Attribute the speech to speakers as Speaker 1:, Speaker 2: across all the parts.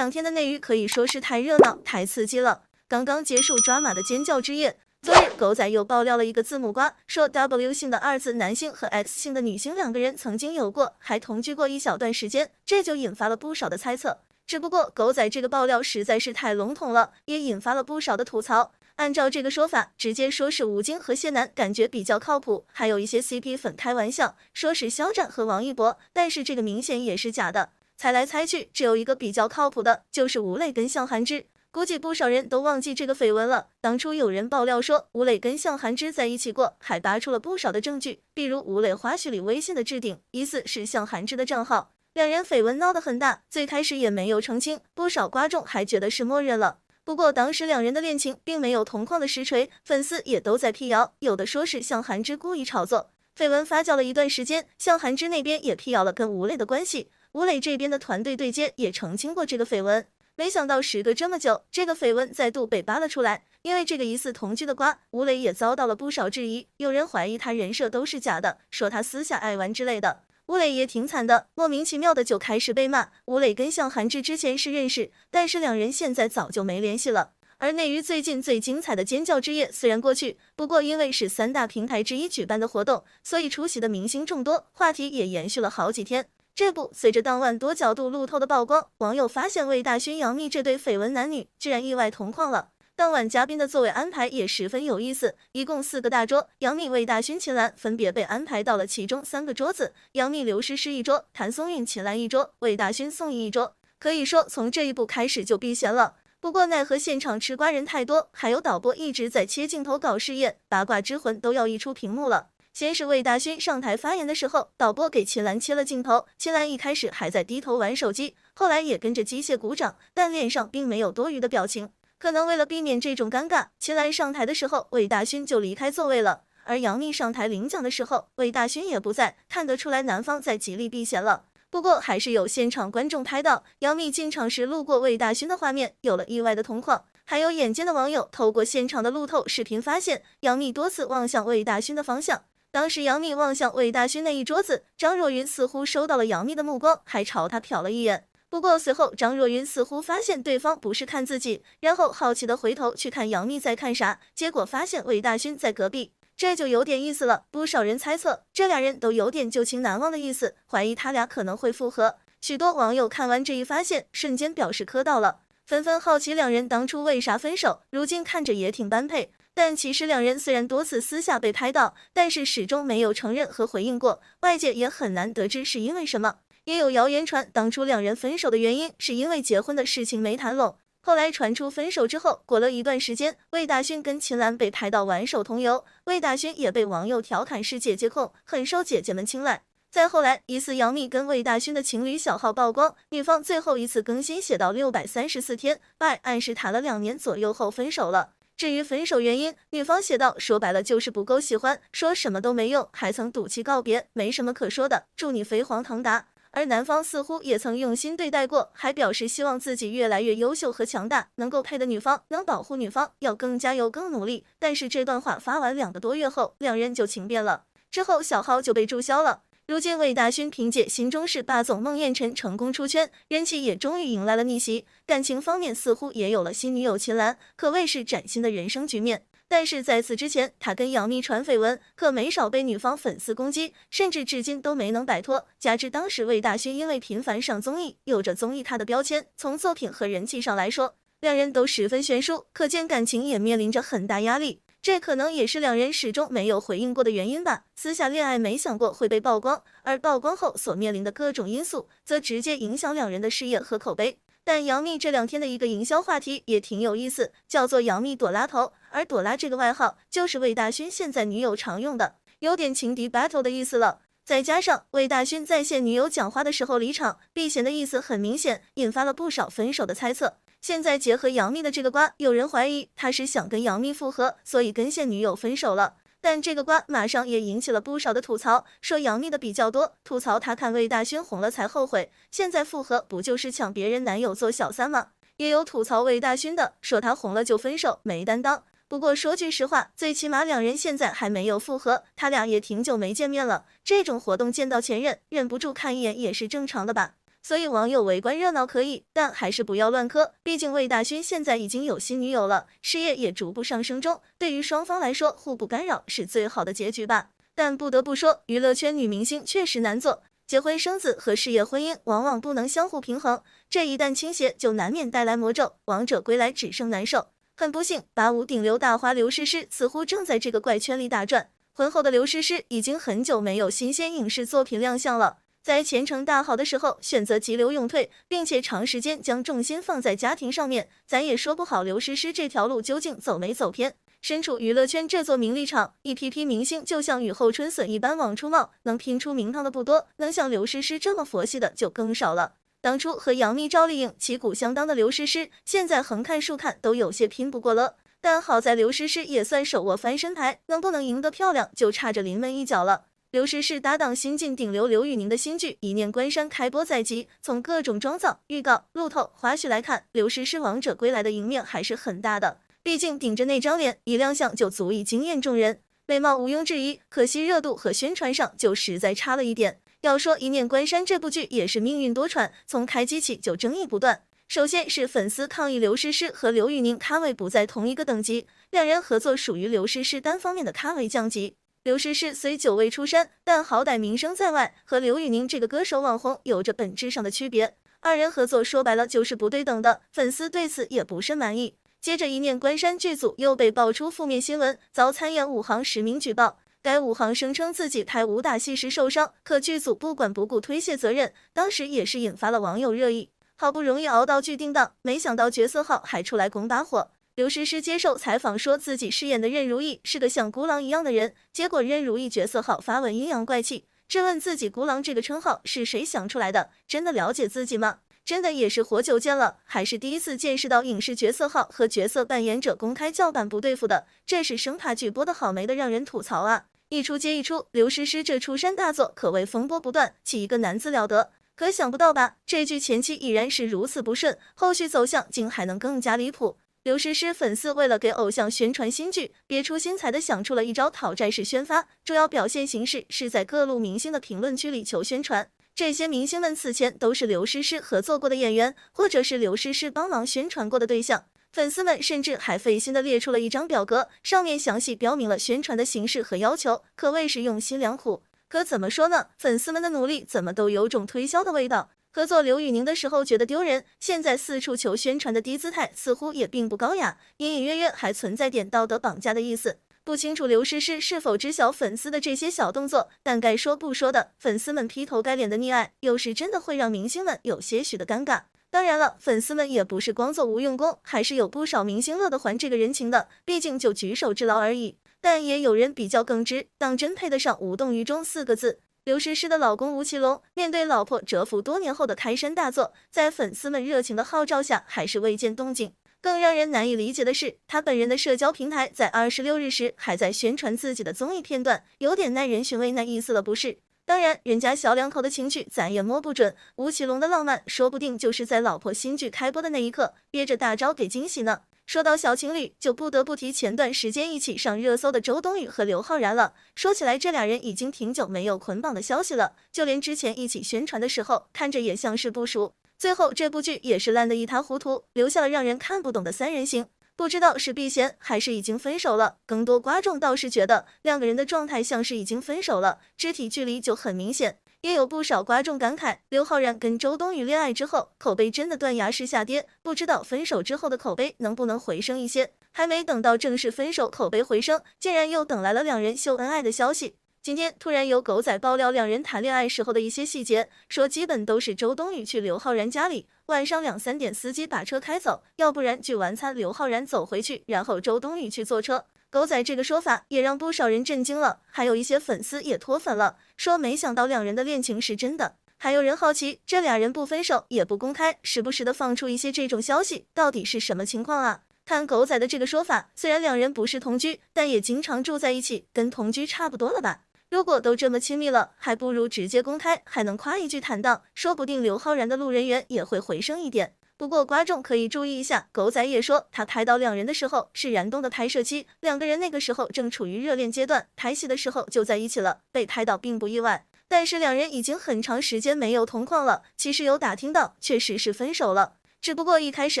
Speaker 1: 2天的内娱可以说是太热闹、太刺激了。刚刚结束抓马的尖叫之夜，昨日狗仔又爆料了一个字母瓜，说 W 姓的2字男性和 X 姓的女性2个人曾经有过，还同居过一小段时间，这就引发了不少的猜测。只不过狗仔这个爆料实在是太笼统了，也引发了不少的吐槽。按照这个说法，直接说是吴京和谢楠感觉比较靠谱，还有一些 CP 粉开玩笑说是肖战和王一博，但是这个明显也是假的。猜来猜去，只有一个比较靠谱的，就是吴磊跟向涵之。估计不少人都忘记这个绯闻了。当初有人爆料说吴磊跟向涵之在一起过，还扒出了不少的证据，比如吴磊花絮里微信的置顶疑似是向涵之的账号。两人绯闻闹得很大，最开始也没有澄清，不少观众还觉得是默认了。不过当时两人的恋情并没有同框的实锤，粉丝也都在辟谣，有的说是向涵之故意炒作。绯闻发酵了一段时间，向涵之那边也辟谣了跟吴磊的关系，吴磊这边的团队对接也澄清过这个绯闻。没想到时隔这么久，这个绯闻再度被扒了出来。因为这个疑似同居的瓜，吴磊也遭到了不少质疑，有人怀疑他人设都是假的，说他私下爱玩之类的。吴磊也挺惨的，莫名其妙的就开始被骂。吴磊跟向涵之之前是认识，但是两人现在早就没联系了。而内娱最近最精彩的尖叫之夜虽然过去，不过因为是3大平台之一举办的活动，所以出席的明星众多，话题也延续了好几天。这不，随着当晚多角度路透的曝光，网友发现魏大勋、杨幂这对绯闻男女居然意外同框了。当晚嘉宾的座位安排也十分有意思，一共4个大桌，杨幂、魏大勋、秦岚分别被安排到了其中3个桌子，杨幂、刘诗诗一桌，谭松韵、秦岚一桌，魏大勋、宋轶一桌。可以说从这一步开始就避嫌了。不过奈何现场吃瓜人太多，还有导播一直在切镜头搞试验，八卦之魂都要溢出屏幕了。先是魏大勋上台发言的时候，导播给秦岚切了镜头，秦岚一开始还在低头玩手机，后来也跟着机械鼓掌，但脸上并没有多余的表情。可能为了避免这种尴尬，秦岚上台的时候，魏大勋就离开座位了。而杨幂上台领奖的时候，魏大勋也不在，看得出来男方在极力避嫌了。不过还是有现场观众拍到杨幂进场时路过魏大勋的画面，有了意外的同框。还有眼尖的网友透过现场的路透视频发现，杨幂多次望向魏大勋的方向。当时杨幂望向魏大勋那一桌子，张若昀似乎收到了杨幂的目光，还朝他瞟了一眼。不过随后张若昀似乎发现对方不是看自己，然后好奇的回头去看杨幂在看啥，结果发现魏大勋在隔壁，这就有点意思了。不少人猜测这俩人都有点旧情难忘的意思，怀疑他俩可能会复合。许多网友看完这一发现，瞬间表示磕到了，纷纷好奇两人当初为啥分手，如今看着也挺般配。但其实两人虽然多次私下被拍到，但是始终没有承认和回应过，外界也很难得知是因为什么。也有谣言传，当初两人分手的原因是因为结婚的事情没谈拢。后来传出分手之后，过了一段时间，魏大勋跟秦岚被拍到挽手同游，魏大勋也被网友调侃是姐姐控，很受姐姐们青睐。再后来，疑似杨幂跟魏大勋的情侣小号曝光，女方最后一次更新写到634天，暗示谈了2年左右后分手了。至于分手原因，女方写道，说白了就是不够喜欢，说什么都没用，还曾赌气告别，没什么可说的，祝你飞黄腾达。而男方似乎也曾用心对待过，还表示希望自己越来越优秀和强大，能够配的女方，能保护女方，要更加油更努力。但是这段话发完2个多月后，两人就情变了，之后小号就被注销了。如今魏大勋凭借新中式霸总孟宴臣成功出圈，人气也终于迎来了逆袭，感情方面似乎也有了新女友秦岚，可谓是崭新的人生局面。但是在此之前，他跟杨幂传绯闻，可没少被女方粉丝攻击，甚至至今都没能摆脱。加之当时魏大勋因为频繁上综艺，有着综艺咖的标签，从作品和人气上来说，两人都十分悬殊，可见感情也面临着很大压力。这可能也是两人始终没有回应过的原因吧。私下恋爱没想过会被曝光，而曝光后所面临的各种因素，则直接影响两人的事业和口碑。但杨幂这2天的一个营销话题也挺有意思，叫做杨幂朵拉头，而朵拉这个外号就是魏大勋现在女友常用的，有点情敌 battle 的意思了。再加上魏大勋在线女友讲话的时候离场，避嫌的意思很明显，引发了不少分手的猜测。现在结合杨幂的这个瓜，有人怀疑他是想跟杨幂复合，所以跟现女友分手了。但这个瓜马上也引起了不少的吐槽，说杨幂的比较多，吐槽他看魏大勋红了才后悔，现在复合不就是抢别人男友做小三吗？也有吐槽魏大勋的，说他红了就分手，没担当。不过说句实话，最起码两人现在还没有复合，他俩也挺久没见面了，这种活动见到前任，忍不住看一眼也是正常的吧。所以网友围观热闹可以，但还是不要乱磕。毕竟魏大勋现在已经有新女友了，事业也逐步上升中，对于双方来说，互不干扰是最好的结局吧。但不得不说，娱乐圈女明星确实难做，结婚生子和事业婚姻往往不能相互平衡，这一旦倾斜，就难免带来魔咒，王者归来只剩难受。很不幸，85顶流大花刘诗诗似乎正在这个怪圈里打转。婚后的刘诗诗已经很久没有新鲜影视作品亮相了，在前程大好的时候选择急流勇退，并且长时间将重心放在家庭上面，咱也说不好刘诗诗这条路究竟走没走偏。身处娱乐圈这座名利场，一批批明星就像雨后春笋一般往出冒，能拼出名堂的不多，能像刘诗诗这么佛系的就更少了。当初和杨幂、赵丽颖旗鼓相当的刘诗诗，现在横看竖看都有些拼不过了。但好在刘诗诗也算手握翻身牌，能不能赢得漂亮，就差着临门一脚了。刘诗诗搭档新晋顶流刘宇宁的新剧《一念关山》开播在即，从各种妆造、预告、路透、花絮来看，刘诗诗王者归来的赢面还是很大的。毕竟顶着那张脸，一亮相就足以惊艳众人，美貌毋庸置疑，可惜热度和宣传上就实在差了一点。要说《一念关山》这部剧也是命运多舛，从开机起就争议不断。首先是粉丝抗议刘诗诗和刘宇宁咖位不在同一个等级，两人合作属于刘诗诗单方面的咖位降级。刘诗诗虽久未出山，但好歹名声在外，和刘宇宁这个歌手网红有着本质上的区别。二人合作说白了就是不对等的，粉丝对此也不甚满意。接着，《一念关山》剧组又被爆出负面新闻，遭参演5行实名举报。该5行声称自己拍武打戏时受伤，可剧组不管不顾推卸责任，当时也是引发了网友热议。好不容易熬到剧定档，没想到角色号还出来拱把火。刘诗诗接受采访说自己饰演的任如意是个像孤狼一样的人，结果任如意角色号发文阴阳怪气，质问自己孤狼这个称号是谁想出来的，真的了解自己吗？真的也是活久见了，还是第一次见识到影视角色号和角色扮演者公开叫板不对付的，这是生怕剧播的好没的让人吐槽啊！一出接一出，刘诗诗这出山大作可谓风波不断，起一个难字了得。可想不到吧，这剧前期已然是如此不顺，后续走向竟还能更加离谱。刘诗诗粉丝为了给偶像宣传新剧，别出心裁的想出了一招讨债式宣发，主要表现形式是在各路明星的评论区里求宣传。这些明星们此前都是刘诗诗合作过的演员，或者是刘诗诗帮忙宣传过的对象。粉丝们甚至还费心的列出了一张表格，上面详细标明了宣传的形式和要求，可谓是用心良苦。可怎么说呢？粉丝们的努力怎么都有种推销的味道。合作刘宇宁的时候觉得丢人，现在四处求宣传的低姿态似乎也并不高雅，隐隐约约还存在点道德绑架的意思。不清楚刘诗诗是否知晓粉丝的这些小动作，但该说不说的，粉丝们劈头盖脸的溺爱，有时真的会让明星们有些许的尴尬。当然了，粉丝们也不是光做无用功，还是有不少明星乐得还这个人情的，毕竟就举手之劳而已。但也有人比较耿直，当真配得上无动于衷4个字。刘诗诗的老公吴奇隆面对老婆蛰伏多年后的开山大作，在粉丝们热情的号召下，还是未见动静。更让人难以理解的是，他本人的社交平台在26日时还在宣传自己的综艺片段，有点耐人寻味那意思了不是？当然，人家小两口的情趣咱也摸不准，吴奇隆的浪漫说不定就是在老婆新剧开播的那一刻憋着大招给惊喜呢。说到小情侣，就不得不提前段时间一起上热搜的周冬雨和刘昊然了。说起来，这俩人已经挺久没有捆绑的消息了，就连之前一起宣传的时候，看着也像是不熟。最后这部剧也是烂得一塌糊涂，留下了让人看不懂的三人行。不知道是避嫌还是已经分手了，更多观众倒是觉得两个人的状态像是已经分手了，肢体距离就很明显。也有不少观众感慨，刘昊然跟周冬雨恋爱之后，口碑真的断崖式下跌，不知道分手之后的口碑能不能回升一些。还没等到正式分手口碑回升，竟然又等来了两人秀恩爱的消息。今天突然有狗仔爆料两人谈恋爱时候的一些细节，说基本都是周冬雨去刘昊然家里，晚上2、3点司机把车开走，要不然聚完餐刘昊然走回去，然后周冬雨去坐车。狗仔这个说法也让不少人震惊了，还有一些粉丝也脱粉了，说没想到两人的恋情是真的。还有人好奇，这俩人不分手也不公开，时不时的放出一些这种消息，到底是什么情况啊？看狗仔的这个说法，虽然两人不是同居，但也经常住在一起，跟同居差不多了吧？如果都这么亲密了，还不如直接公开，还能夸一句坦荡，说不定刘昊然的路人缘也会回升一点。不过观众可以注意一下，狗仔也说他拍到两人的时候是燃冬的拍摄期，两个人那个时候正处于热恋阶段，拍戏的时候就在一起了，被拍到并不意外。但是两人已经很长时间没有同框了。其实有打听到，确实是分手了。只不过一开始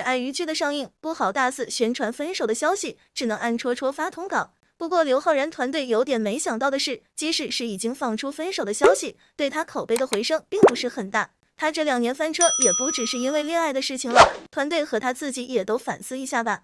Speaker 1: 碍于剧的上映，不好大肆宣传分手的消息，只能暗戳戳发通稿。不过刘昊然团队有点没想到的是，即使是已经放出分手的消息，对他口碑的回声并不是很大。他这2年翻车也不只是因为恋爱的事情了，团队和他自己也都反思一下吧。